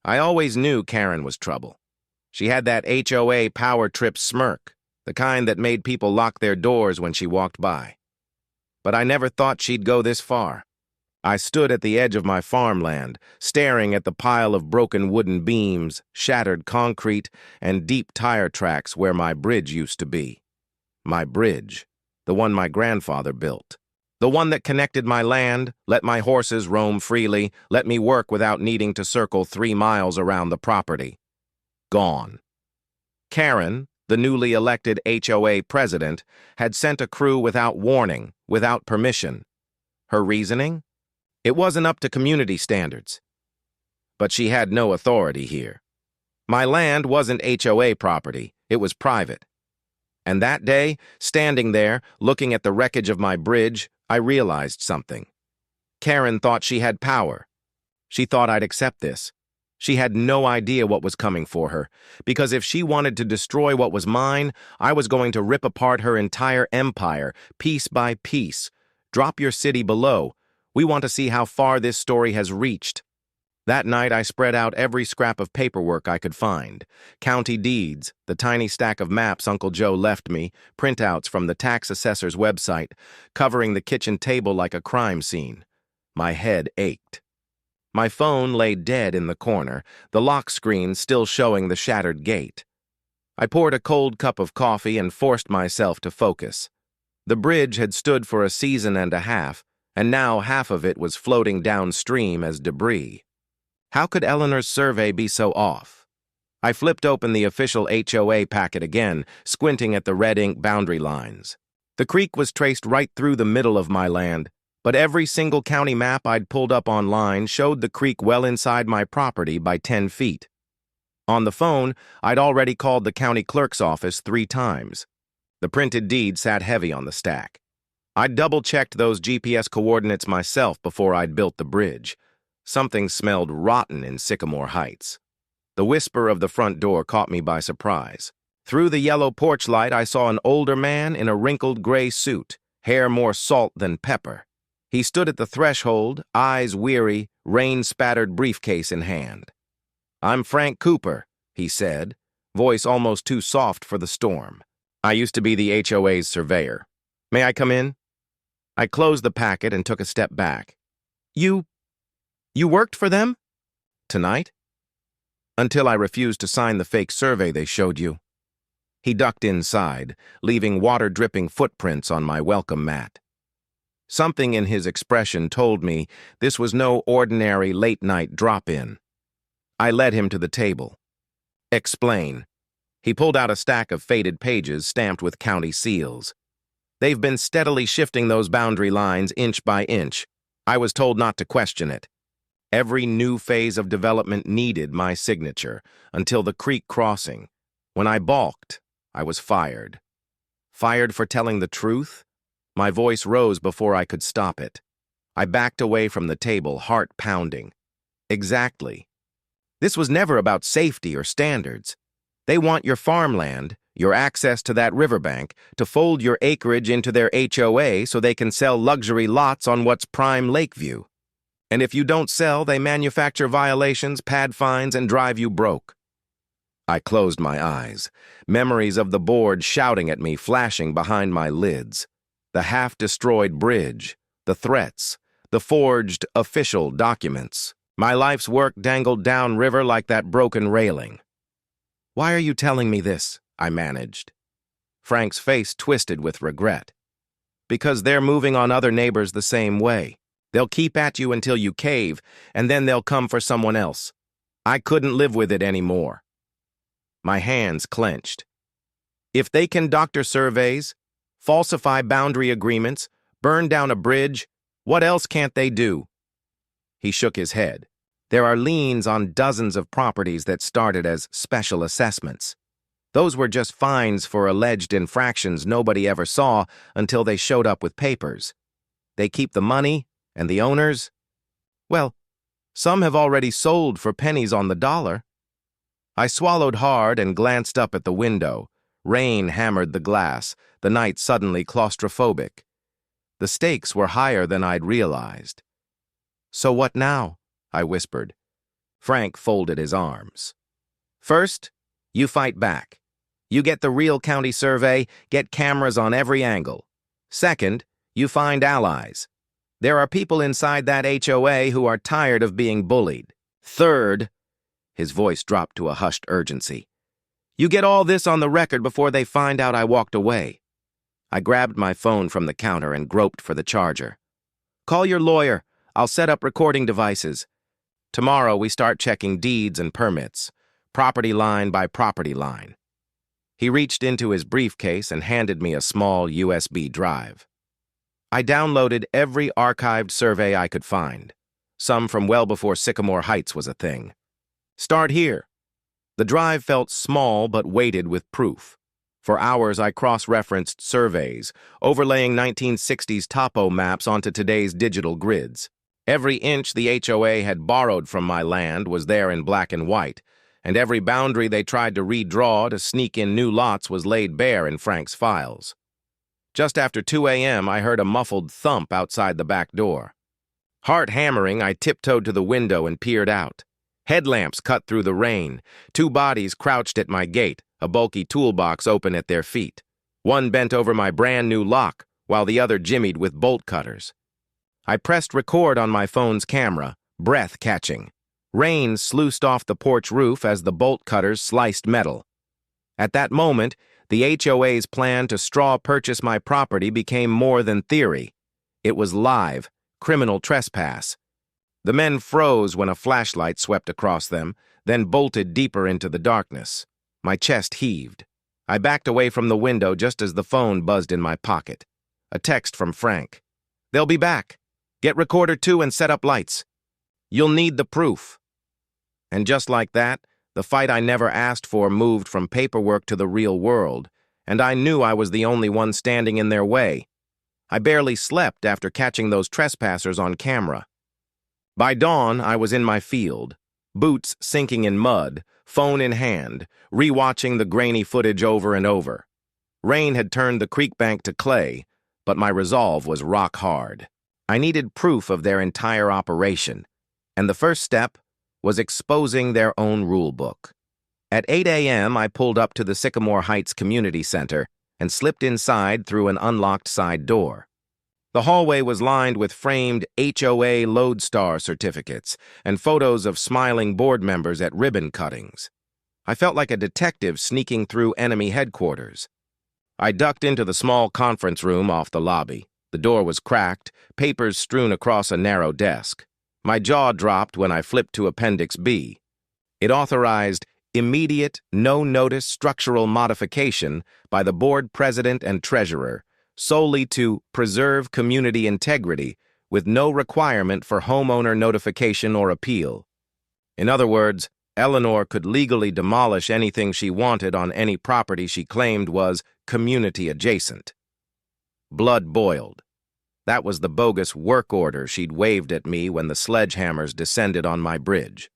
I always knew Karen was trouble. She had that HOA power trip smirk, the kind that made people lock their doors when she walked by. But I never thought she'd go this far. I stood at the edge of my farmland, staring at the pile of broken wooden beams, shattered concrete, and deep tire tracks where my bridge used to be. My bridge, the one my grandfather built. The one that connected my land, let my horses roam freely, let me work without needing to circle 3 miles around the property. Gone. Karen, the newly elected HOA president, had sent a crew without warning, without permission. Her reasoning? It wasn't up to community standards. But she had no authority here. My land wasn't HOA property, it was private. And that day, standing there, looking at the wreckage of my bridge, I realized something. Karen thought she had power. She thought I'd accept this. She had no idea what was coming for her, because if she wanted to destroy what was mine, I was going to rip apart her entire empire, piece by piece. Drop your city below. We want to see how far this story has reached. That night, I spread out every scrap of paperwork I could find. County deeds, the tiny stack of maps Uncle Joe left me, printouts from the tax assessor's website, covering the kitchen table like a crime scene. My head ached. My phone lay dead in the corner, the lock screen still showing the shattered gate. I poured a cold cup of coffee and forced myself to focus. The bridge had stood for a season and a half, and now half of it was floating downstream as debris. How could Eleanor's survey be so off? I flipped open the official HOA packet again, squinting at the red ink boundary lines. The creek was traced right through the middle of my land, but every single county map I'd pulled up online showed the creek well inside my property by 10 feet. On the phone, I'd already called the county clerk's office 3 times. The printed deed sat heavy on the stack. I'd double-checked those GPS coordinates myself before I'd built the bridge. Something smelled rotten in Sycamore Heights. The whisper of the front door caught me by surprise. Through the yellow porch light, I saw an older man in a wrinkled gray suit, hair more salt than pepper. He stood at the threshold, eyes weary, rain-spattered briefcase in hand. "I'm Frank Cooper," he said, voice almost too soft for the storm. "I used to be the HOA's surveyor. May I come in?" I closed the packet and took a step back. You worked for them? Tonight? Until I refused to sign the fake survey they showed you." He ducked inside, leaving water-dripping footprints on my welcome mat. Something in his expression told me this was no ordinary late-night drop-in. I led him to the table. "Explain." He pulled out a stack of faded pages stamped with county seals. "They've been steadily shifting those boundary lines inch by inch. I was told not to question it. Every new phase of development needed my signature, until the creek crossing. When I balked, I was fired. Fired for telling the truth? My voice rose before I could stop it. I backed away from the table, heart pounding. Exactly. This was never about safety or standards. They want your farmland, your access to that riverbank, to fold your acreage into their HOA so they can sell luxury lots on what's prime Lakeview. And if you don't sell, they manufacture violations, pad fines, and drive you broke. I closed my eyes, memories of the board shouting at me flashing behind my lids. The half-destroyed bridge, the threats, the forged official documents. My life's work dangled downriver like that broken railing. "Why are you telling me this?" I managed. Frank's face twisted with regret. "Because they're moving on other neighbors the same way. They'll keep at you until you cave, and then they'll come for someone else. I couldn't live with it anymore." My hands clenched. If they can doctor surveys, falsify boundary agreements, burn down a bridge, what else can't they do? He shook his head. There are liens on dozens of properties that started as special assessments. Those were just fines for alleged infractions nobody ever saw until they showed up with papers. They keep the money, and the owners? Well, some have already sold for pennies on the dollar. I swallowed hard and glanced up at the window. Rain hammered the glass, the night suddenly claustrophobic. The stakes were higher than I'd realized. "So what now?" I whispered. Frank folded his arms. First, you fight back. You get the real county survey, get cameras on every angle. Second, you find allies. There are people inside that HOA who are tired of being bullied. Third, his voice dropped to a hushed urgency, you get all this on the record before they find out I walked away. I grabbed my phone from the counter and groped for the charger. Call your lawyer. I'll set up recording devices. Tomorrow we start checking deeds and permits, property line by property line. He reached into his briefcase and handed me a small USB drive. I downloaded every archived survey I could find, some from well before Sycamore Heights was a thing. Start here. The drive felt small but weighted with proof. For hours I cross-referenced surveys, overlaying 1960s topo maps onto today's digital grids. Every inch the HOA had borrowed from my land was there in black and white, and every boundary they tried to redraw to sneak in new lots was laid bare in Frank's files. Just after 2 a.m., I heard a muffled thump outside the back door. Heart hammering, I tiptoed to the window and peered out. Headlamps cut through the rain. 2 bodies crouched at my gate, a bulky toolbox open at their feet. One bent over my brand-new lock, while the other jimmied with bolt cutters. I pressed record on my phone's camera, breath catching. Rain sluiced off the porch roof as the bolt cutters sliced metal. At that moment, the HOA's plan to straw purchase my property became more than theory. It was live, criminal trespass. The men froze when a flashlight swept across them, then bolted deeper into the darkness. My chest heaved. I backed away from the window just as the phone buzzed in my pocket. A text from Frank. They'll be back. Get recorder 2 and set up lights. You'll need the proof. And just like that, the fight I never asked for moved from paperwork to the real world, and I knew I was the only one standing in their way. I barely slept after catching those trespassers on camera. By dawn, I was in my field, boots sinking in mud, phone in hand, rewatching the grainy footage over and over. Rain had turned the creek bank to clay, but my resolve was rock hard. I needed proof of their entire operation, and the first step was exposing their own rule book. At 8 a.m., I pulled up to the Sycamore Heights Community Center and slipped inside through an unlocked side door. The hallway was lined with framed HOA Lodestar certificates and photos of smiling board members at ribbon cuttings. I felt like a detective sneaking through enemy headquarters. I ducked into the small conference room off the lobby. The door was cracked, papers strewn across a narrow desk. My jaw dropped when I flipped to Appendix B. It authorized immediate, no-notice structural modification by the board president and treasurer, solely to preserve community integrity with no requirement for homeowner notification or appeal. In other words, Eleanor could legally demolish anything she wanted on any property she claimed was community adjacent. Blood boiled. That was the bogus work order she'd waved at me when the sledgehammers descended on my bridge.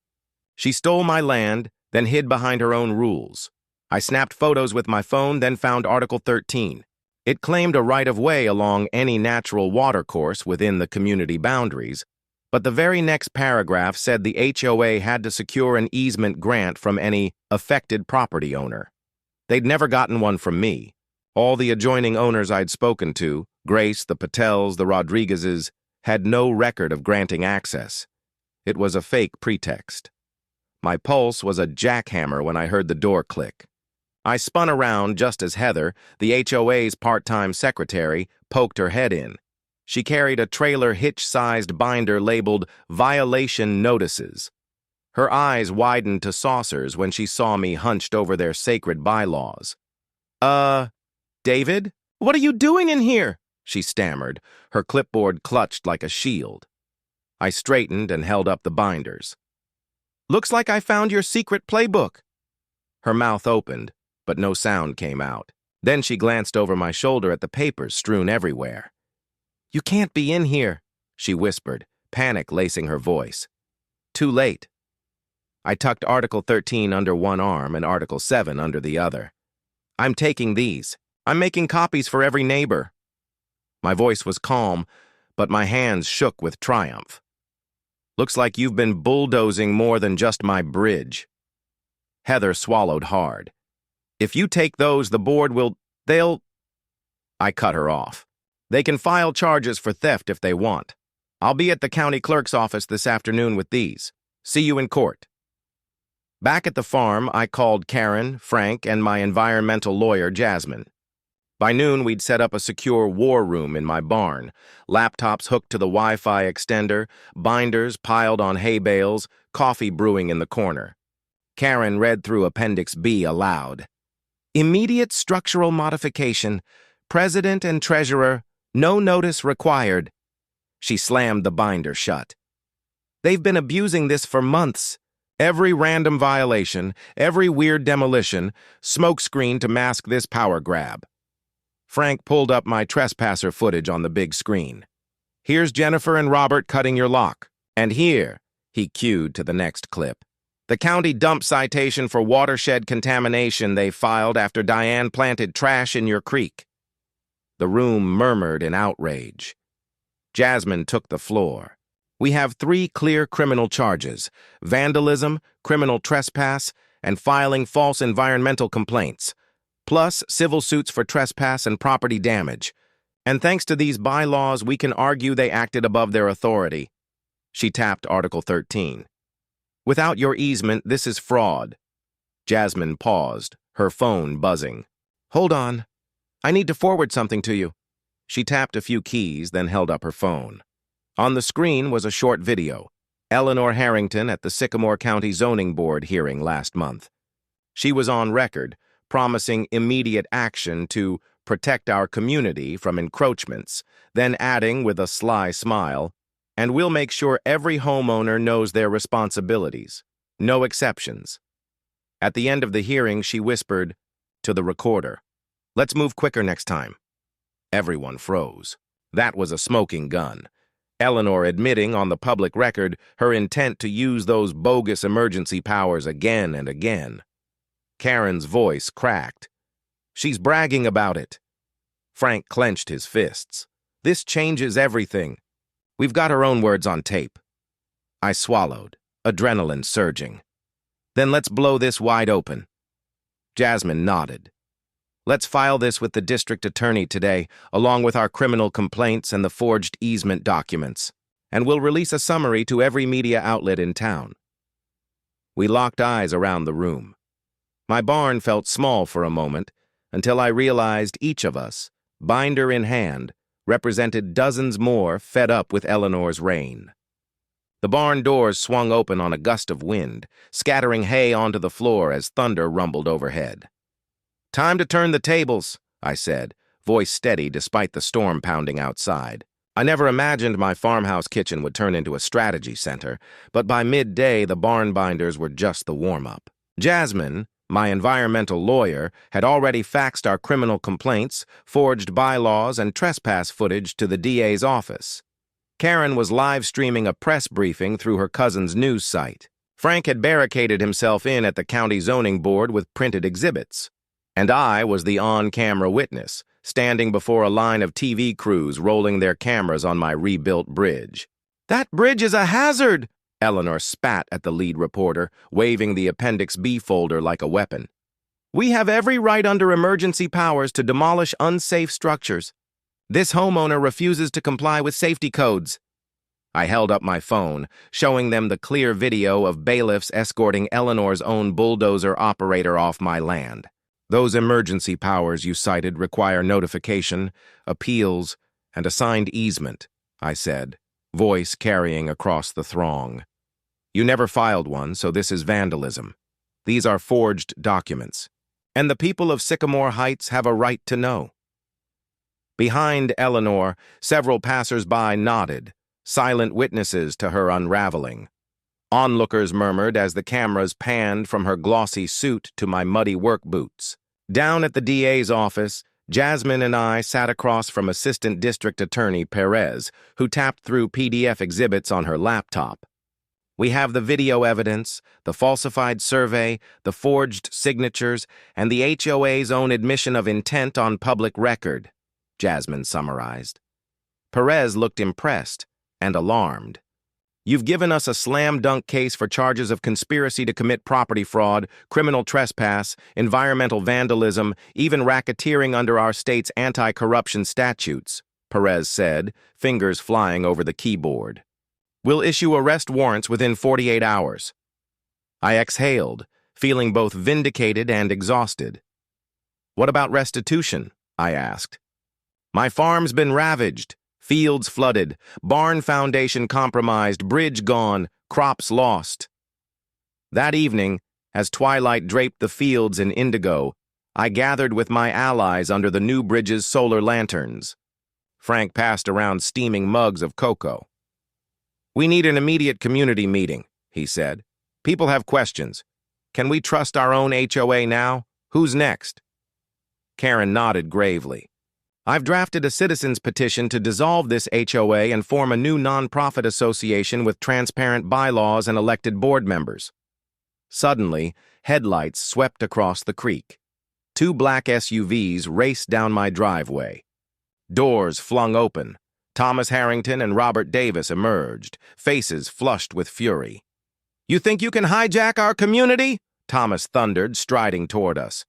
She stole my land, then hid behind her own rules. I snapped photos with my phone, then found Article 13. It claimed a right-of-way along any natural watercourse within the community boundaries, but the very next paragraph said the HOA had to secure an easement grant from any affected property owner. They'd never gotten one from me. All the adjoining owners I'd spoken to, Grace, the Patels, the Rodriguezes, had no record of granting access. It was a fake pretext. My pulse was a jackhammer when I heard the door click. I spun around just as Heather, the HOA's part-time secretary, poked her head in. She carried a trailer hitch-sized binder labeled Violation Notices. Her eyes widened to saucers when she saw me hunched over their sacred bylaws. David? What are you doing in here? She stammered, her clipboard clutched like a shield. I straightened and held up the binders. Looks like I found your secret playbook. Her mouth opened, but no sound came out. Then she glanced over my shoulder at the papers strewn everywhere. You can't be in here, she whispered, panic lacing her voice. Too late. I tucked Article 13 under one arm and Article 7 under the other. I'm taking these. I'm making copies for every neighbor. My voice was calm, but my hands shook with triumph. Looks like you've been bulldozing more than just my bridge. Heather swallowed hard. If you take those, the board they'll... I cut her off. They can file charges for theft if they want. I'll be at the county clerk's office this afternoon with these. See you in court. Back at the farm, I called Karen, Frank, and my environmental lawyer, Jasmine. By noon, we'd set up a secure war room in my barn, laptops hooked to the Wi-Fi extender, binders piled on hay bales, coffee brewing in the corner. Karen read through Appendix B aloud. Immediate structural modification. President and treasurer, no notice required. She slammed the binder shut. They've been abusing this for months. Every random violation, every weird demolition, smokescreen to mask this power grab. Frank pulled up my trespasser footage on the big screen. Here's Jennifer and Robert cutting your lock. And here, he cued to the next clip, the county dump citation for watershed contamination they filed after Diane planted trash in your creek. The room murmured in outrage. Jasmine took the floor. We have 3 clear criminal charges: vandalism, criminal trespass, and filing false environmental complaints, plus civil suits for trespass and property damage. And thanks to these bylaws, we can argue they acted above their authority. She tapped Article 13. Without your easement, this is fraud. Jasmine paused, her phone buzzing. Hold on. I need to forward something to you. She tapped a few keys, then held up her phone. On the screen was a short video. Eleanor Harrington at the Sycamore County Zoning Board hearing last month. She was on record, promising immediate action to protect our community from encroachments, then adding with a sly smile, and we'll make sure every homeowner knows their responsibilities. No exceptions. At the end of the hearing, she whispered to the recorder, "Let's move quicker next time." Everyone froze. That was a smoking gun. Eleanor admitting on the public record her intent to use those bogus emergency powers again and again. Karen's voice cracked. She's bragging about it. Frank clenched his fists. This changes everything. We've got her own words on tape. I swallowed, adrenaline surging. Then let's blow this wide open. Jasmine nodded. Let's file this with the district attorney today, along with our criminal complaints and the forged easement documents. And we'll release a summary to every media outlet in town. We locked eyes around the room. My barn felt small for a moment, until I realized each of us, binder in hand, represented dozens more fed up with Eleanor's reign. The barn doors swung open on a gust of wind, scattering hay onto the floor as thunder rumbled overhead. Time to turn the tables, I said, voice steady despite the storm pounding outside. I never imagined my farmhouse kitchen would turn into a strategy center, but by midday the barn binders were just the warm-up. Jasmine, my environmental lawyer, had already faxed our criminal complaints, forged bylaws, and trespass footage to the DA's office. Karen was live-streaming a press briefing through her cousin's news site. Frank had barricaded himself in at the county zoning board with printed exhibits. And I was the on-camera witness, standing before a line of TV crews rolling their cameras on my rebuilt bridge. "That bridge is a hazard!" Eleanor spat at the lead reporter, waving the Appendix B folder like a weapon. "We have every right under emergency powers to demolish unsafe structures. This homeowner refuses to comply with safety codes." I held up my phone, showing them the clear video of bailiffs escorting Eleanor's own bulldozer operator off my land. "Those emergency powers you cited require notification, appeals, and a signed easement," I said, voice carrying across the throng. "You never filed one, so this is vandalism. These are forged documents, and the people of Sycamore Heights have a right to know." Behind Eleanor, several passers-by nodded, silent witnesses to her unraveling. Onlookers murmured as the cameras panned from her glossy suit to my muddy work boots. Down at the DA's office, Jasmine and I sat across from Assistant District Attorney Perez, who tapped through PDF exhibits on her laptop. "We have the video evidence, the falsified survey, the forged signatures, and the HOA's own admission of intent on public record," Jasmine summarized. Perez looked impressed and alarmed. You've given us a slam-dunk case for charges of conspiracy to commit property fraud, criminal trespass, environmental vandalism, even racketeering under our state's anti-corruption statutes, Perez said, fingers flying over the keyboard. We'll issue arrest warrants within 48 hours. I exhaled, feeling both vindicated and exhausted. What about restitution? I asked. My farm's been ravaged, fields flooded, barn foundation compromised, bridge gone, crops lost. That evening, as twilight draped the fields in indigo, I gathered with my allies under the new bridge's solar lanterns. Frank passed around steaming mugs of cocoa. We need an immediate community meeting, he said. People have questions. Can we trust our own HOA now? Who's next? Karen nodded gravely. I've drafted a citizen's petition to dissolve this HOA and form a new nonprofit association with transparent bylaws and elected board members. Suddenly, headlights swept across the creek. 2 black SUVs raced down my driveway. Doors flung open. Thomas Harrington and Robert Davis emerged, faces flushed with fury. You think you can hijack our community? Thomas thundered, striding toward us.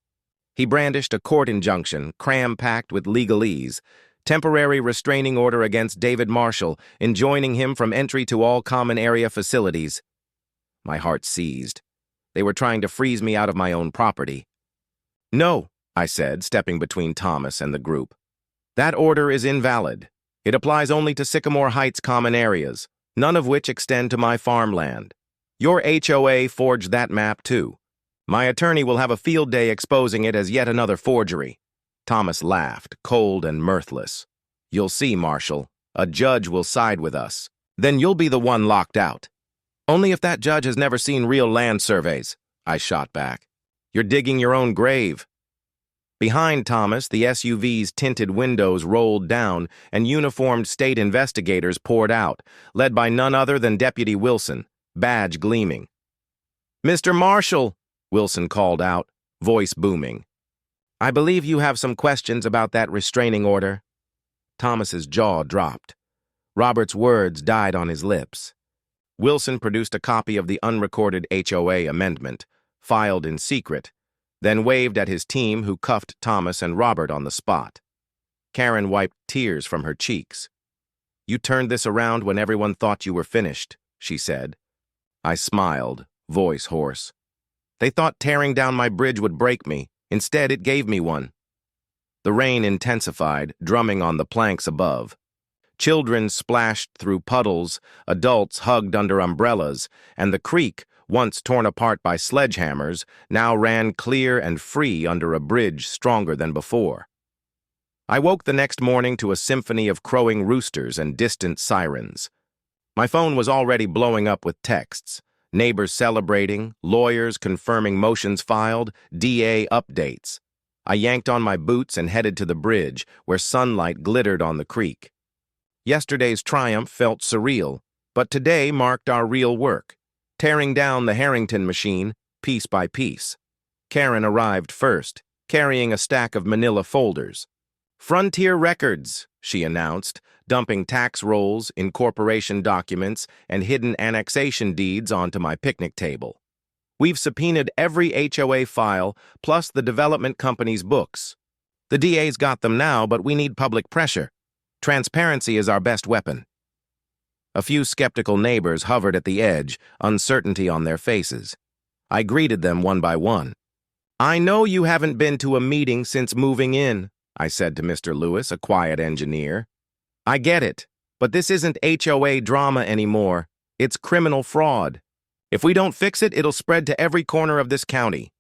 He brandished a court injunction, cram-packed with legalese, temporary restraining order against David Marshall, enjoining him from entry to all common area facilities. My heart seized. They were trying to freeze me out of my own property. No, I said, stepping between Thomas and the group. That order is invalid. It applies only to Sycamore Heights common areas, none of which extend to my farmland. Your HOA forged that map, too. My attorney will have a field day exposing it as yet another forgery. Thomas laughed, cold and mirthless. You'll see, Marshall. A judge will side with us. Then you'll be the one locked out. Only if that judge has never seen real land surveys, I shot back. You're digging your own grave. Behind Thomas, the SUV's tinted windows rolled down and uniformed state investigators poured out, led by none other than Deputy Wilson, badge gleaming. Mr. Marshall, Wilson called out, voice booming. I believe you have some questions about that restraining order. Thomas's jaw dropped. Robert's words died on his lips. Wilson produced a copy of the unrecorded HOA amendment, filed in secret, then waved at his team who cuffed Thomas and Robert on the spot. Karen wiped tears from her cheeks. You turned this around when everyone thought you were finished, she said. I smiled, voice hoarse. They thought tearing down my bridge would break me. Instead, it gave me one. The rain intensified, drumming on the planks above. Children splashed through puddles, adults hugged under umbrellas, and the creek, once torn apart by sledgehammers, now ran clear and free under a bridge stronger than before. I woke the next morning to a symphony of crowing roosters and distant sirens. My phone was already blowing up with texts. Neighbors celebrating, lawyers confirming motions filed, DA updates. I yanked on my boots and headed to the bridge, where sunlight glittered on the creek. Yesterday's triumph felt surreal, but today marked our real work, tearing down the Harrington machine, piece by piece. Karen arrived first, carrying a stack of manila folders. Frontier Records, she announced, dumping tax rolls, incorporation documents, and hidden annexation deeds onto my picnic table. We've subpoenaed every HOA file, plus the development company's books. The DA's got them now, but we need public pressure. Transparency is our best weapon. A few skeptical neighbors hovered at the edge, uncertainty on their faces. I greeted them one by one. I know you haven't been to a meeting since moving in, I said to Mr. Lewis, a quiet engineer. I get it, but this isn't HOA drama anymore. It's criminal fraud. If we don't fix it, it'll spread to every corner of this county.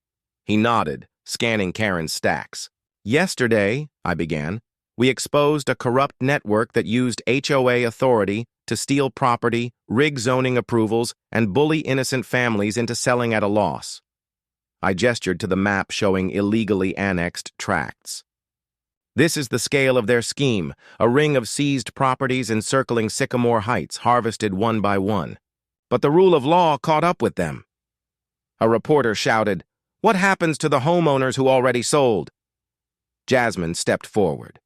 He nodded, scanning Karen's stacks. Yesterday, I began, we exposed a corrupt network that used HOA authority to steal property, rig zoning approvals, and bully innocent families into selling at a loss. I gestured to the map showing illegally annexed tracts. This is the scale of their scheme, a ring of seized properties encircling Sycamore Heights, harvested one by one. But the rule of law caught up with them. A reporter shouted, "What happens to the homeowners who already sold?" Jasmine stepped forward.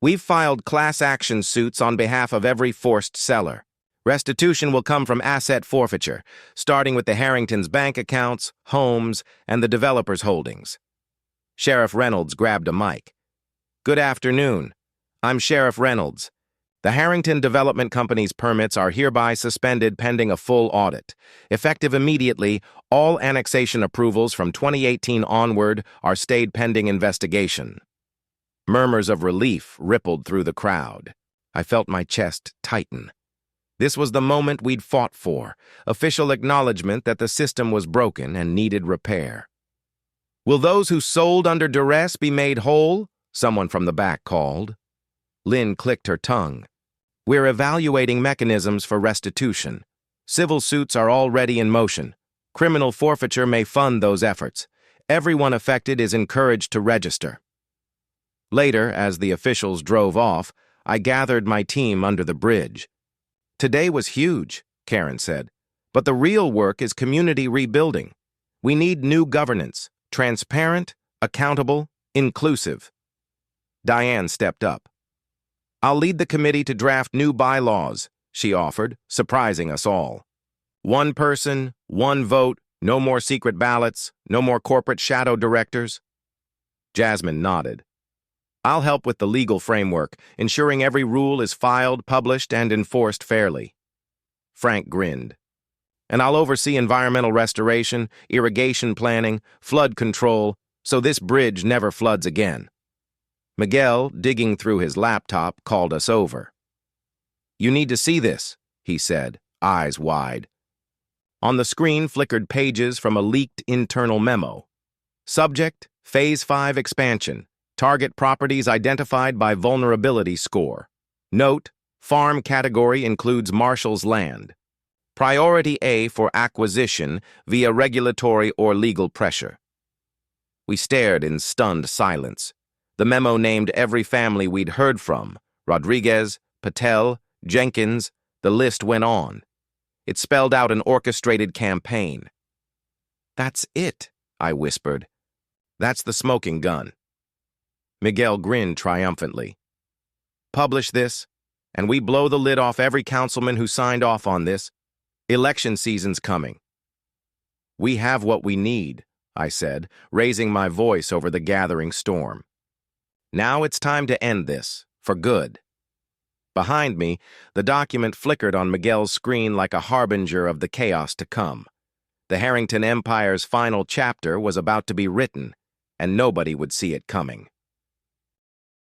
We've filed class action suits on behalf of every forced seller. Restitution will come from asset forfeiture, starting with the Harringtons' bank accounts, homes, and the developers' holdings. Sheriff Reynolds grabbed a mic. "Good afternoon. I'm Sheriff Reynolds. The Harrington Development Company's permits are hereby suspended pending a full audit. Effective immediately, all annexation approvals from 2018 onward are stayed pending investigation." Murmurs of relief rippled through the crowd. I felt my chest tighten. This was the moment we'd fought for, official acknowledgement that the system was broken and needed repair. "Will those who sold under duress be made whole?" someone from the back called. Lynn clicked her tongue. "We're evaluating mechanisms for restitution. Civil suits are already in motion. Criminal forfeiture may fund those efforts. Everyone affected is encouraged to register." Later, as the officials drove off, I gathered my team under the bridge. "Today was huge," Karen said, "but the real work is community rebuilding. We need new governance, transparent, accountable, inclusive." Diane stepped up. "I'll lead the committee to draft new bylaws," she offered, surprising us all. "One person, one vote, no more secret ballots, no more corporate shadow directors." Jasmine nodded. "I'll help with the legal framework, ensuring every rule is filed, published, and enforced fairly." Frank grinned. "And I'll oversee environmental restoration, irrigation planning, flood control, so this bridge never floods again." Miguel, digging through his laptop, called us over. "You need to see this," he said, eyes wide. On the screen flickered pages from a leaked internal memo. Subject, Phase 5 expansion. Target properties identified by vulnerability score. Note, farm category includes Marshall's land. Priority A for acquisition via regulatory or legal pressure. We stared in stunned silence. The memo named every family we'd heard from: Rodriguez, Patel, Jenkins. The list went on. It spelled out an orchestrated campaign. "That's it," I whispered. "That's the smoking gun." Miguel grinned triumphantly. "Publish this, and we blow the lid off every councilman who signed off on this. Election season's coming." "We have what we need," I said, raising my voice over the gathering storm. "Now it's time to end this, for good." Behind me, the document flickered on Miguel's screen like a harbinger of the chaos to come. The Harrington Empire's final chapter was about to be written, and nobody would see it coming.